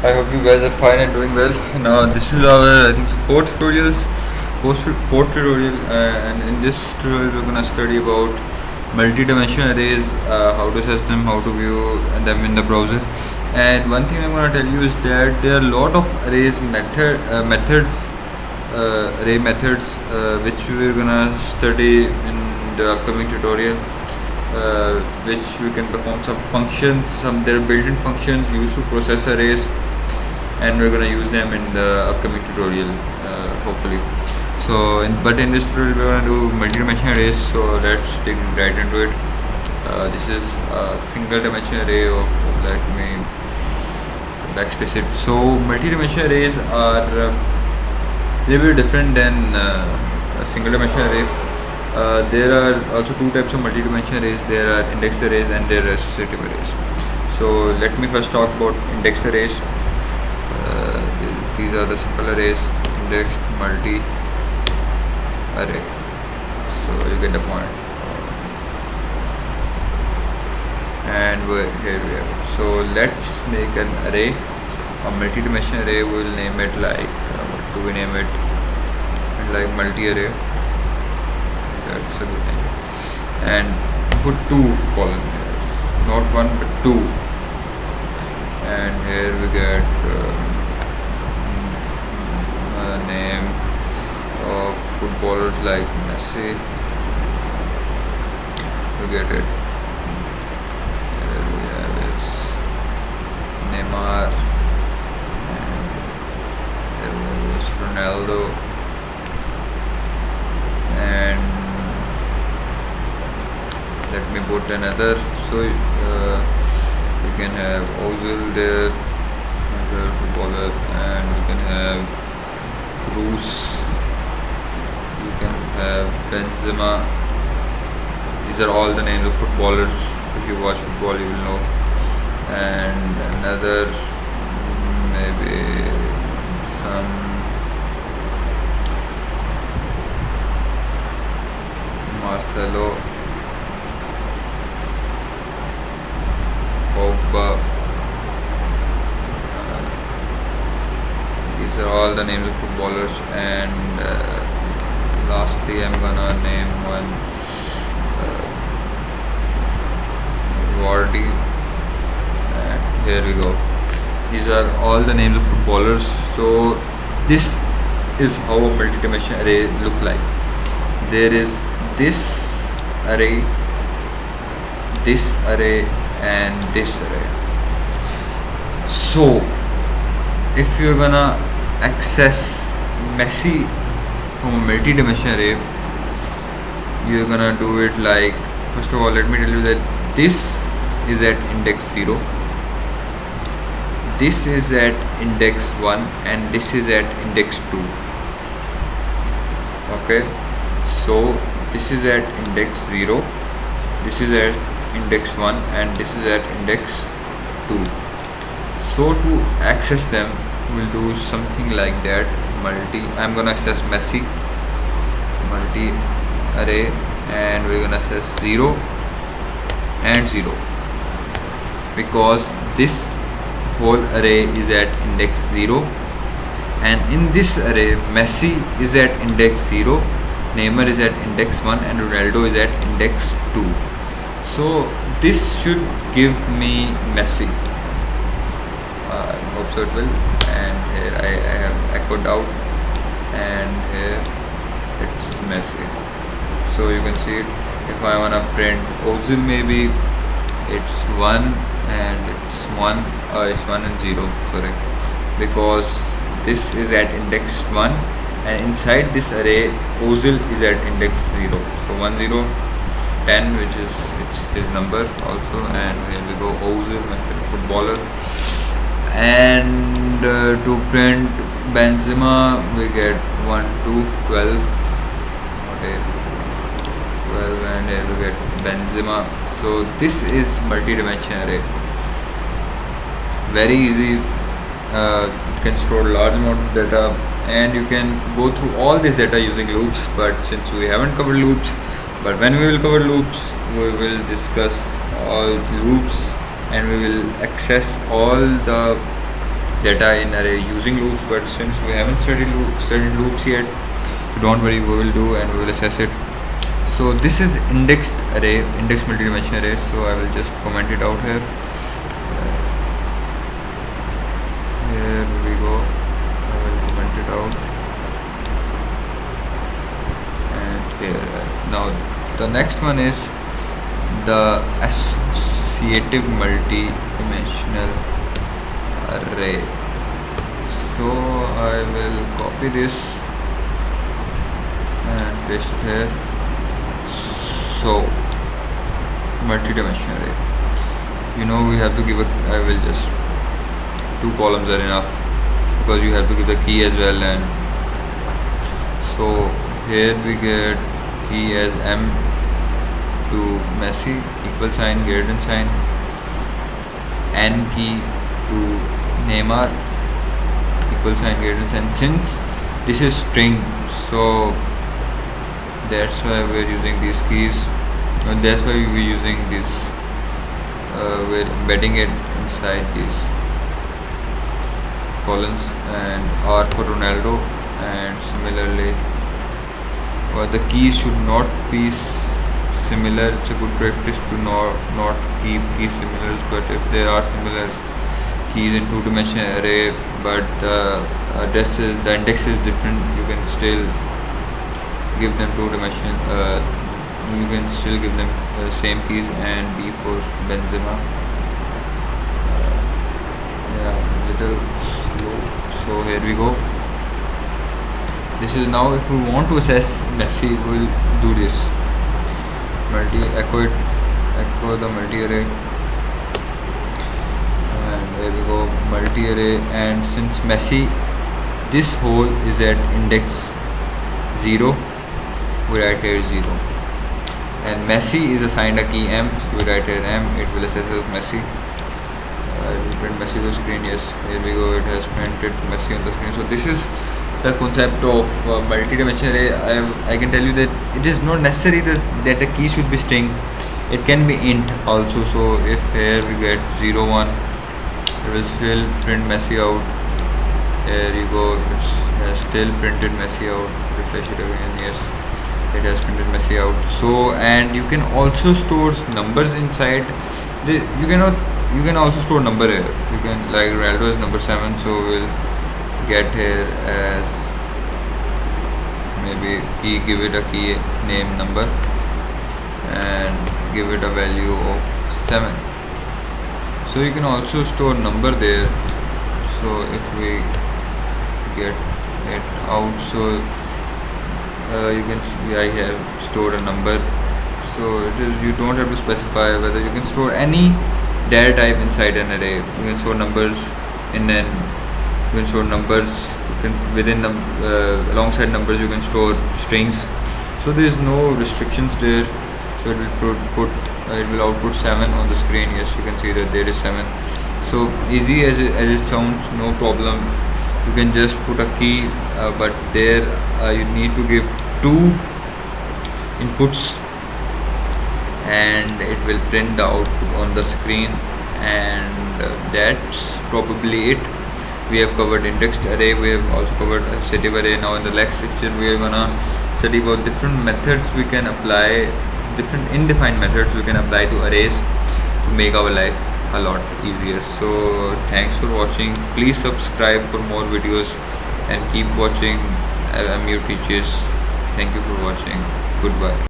I hope you guys are fine and doing well. Now this is our I think fourth tutorial, and in this tutorial we're gonna study about multi-dimensional arrays, how to access them, how to view them in the browser. And one thing I'm gonna tell you is that there are a lot of array methods, which we're gonna study in the upcoming tutorial. Which we can perform some functions, there are built-in functions used to process arrays, and we're gonna use them in the upcoming tutorial, hopefully. But in this tutorial we're gonna do multi-dimensional arrays. So let's dig right into it. This is a single-dimensional array of, let me backspace it. So multi-dimensional arrays are a little bit different than a single-dimensional array. There are also two types of multi-dimensional arrays. There are index arrays and there are associative arrays. So let me first talk about index arrays. These are the simple arrays: indexed, multi, array. So you get the point. And here we have it. So let's make an array, a multi-dimensional array. We'll name it like what do we name it? Like multi-array. That's a good name. And put 2 column here, not 1 but 2. And here we get a name of footballers like Messi. We get it. Here we have is Neymar, and here we have is Ronaldo, and let me put another. So you can have Ozil there, another footballer, and you can have Cruz, you can have Benzema. These are all the names of footballers. If you watch football you will know. And another, maybe some Marcelo, Pogba. These are all the names of footballers. And lastly I'm gonna name one Vardy. And here we go. These are all the names of footballers. So this is how a multi-dimensional array look like. There is this array, and this array. So if you're gonna access Messi from a multi-dimensional array, you're gonna do it like, first of all let me tell you that this is at index 0, this is at index 1, and this is at index 2. Okay, so this is at index 0, this is at index 1, and this is at index 2. So to access them we'll do something like that. I'm gonna access Messi, multi array, and we're gonna access 0 and 0, because this whole array is at index 0, and in this array Messi is at index 0, Neymar is at index 1, and Ronaldo is at index 2. So this should give me Messi. I hope so it will. And here I have echoed out, and here it's Messi. So you can see it. If I wanna print Ozil, maybe it's 1 and it's 1, it's 1 and 0, sorry, because this is at index 1, and inside this array Ozil is at index 0. So 1 0 10, which is his number also. And here we go, Ozil, my footballer. And to print Benzema we get 1 2 12, okay, 12, and here we get Benzema. So this is multi-dimensional array, very easy. You can store large amount of data, and you can go through all this data using loops. But since we haven't covered loops, but when we will cover loops we will discuss all loops, and we will access all the data in array using loops, but since we haven't studied loops yet, so don't worry, we will do and we will assess it. So this is indexed array, indexed multi-dimensional array. So I will just comment it out here. Here we go. I will comment it out. And here. Now the next one is the associative multi-dimensional array. So I will copy this and paste it here. So multi-dimensional array, we have to give a, I will just, 2 columns are enough because you have to give the key as well. And so here we get key as m to Messi equal sign greater than sign, n key to Neymar equal sign greater than sign. Since this is string, so that's why we're using these keys, and that's why we're using this, we're embedding it inside these columns. And R for Ronaldo, and similarly the keys should not be similar. It's a good practice to not keep keys similars, but if there are similar keys in 2-dimensional array but the index is different, you can still give them 2-dimensional, you can still give them same keys. And B for Benzema, yeah, little slow. So here we go. This is now, if we want to assess Messi, we'll do this echo the multi-array, and there we go, multi-array. And since Messi, this whole is at index 0, we write here 0, and Messi is assigned a key m, so we write here m. It will assess as Messi. It will print Messi on the screen. Yes, here we go, it has printed Messi on the screen. So this is the concept of multi-dimensional array. I can tell you that it is not necessary that the key should be string, it can be int also. So if here we get 0 1, it will still print Messi out. Here you go, it has still printed Messi out. Refresh it again. Yes, it has printed Messi out. So, and you can also store numbers inside. You can also store number here. You can, like Ronaldo is number 7, so we'll get here as maybe key, give it a key name number and give it a value of 7. So you can also store number there. So if we get it out, so you can see I have stored a number. So it is, you don't have to specify whether you can store any data type inside an array. You can store numbers in an, you can store numbers, you can within them, alongside numbers you can store strings. So there is no restrictions there. So it will output 7 on the screen. Yes, you can see that there is 7. So easy as it sounds, no problem. You can just put a key, but there you need to give 2 inputs and it will print the output on the screen. And that's probably it. We have covered indexed array, we have also covered associative array. Now in the next section we are gonna study about different methods we can apply, different indefined methods we can apply to arrays to make our life a lot easier. So thanks for watching. Please subscribe for more videos and keep watching MU Teaches. Thank you for watching. Goodbye.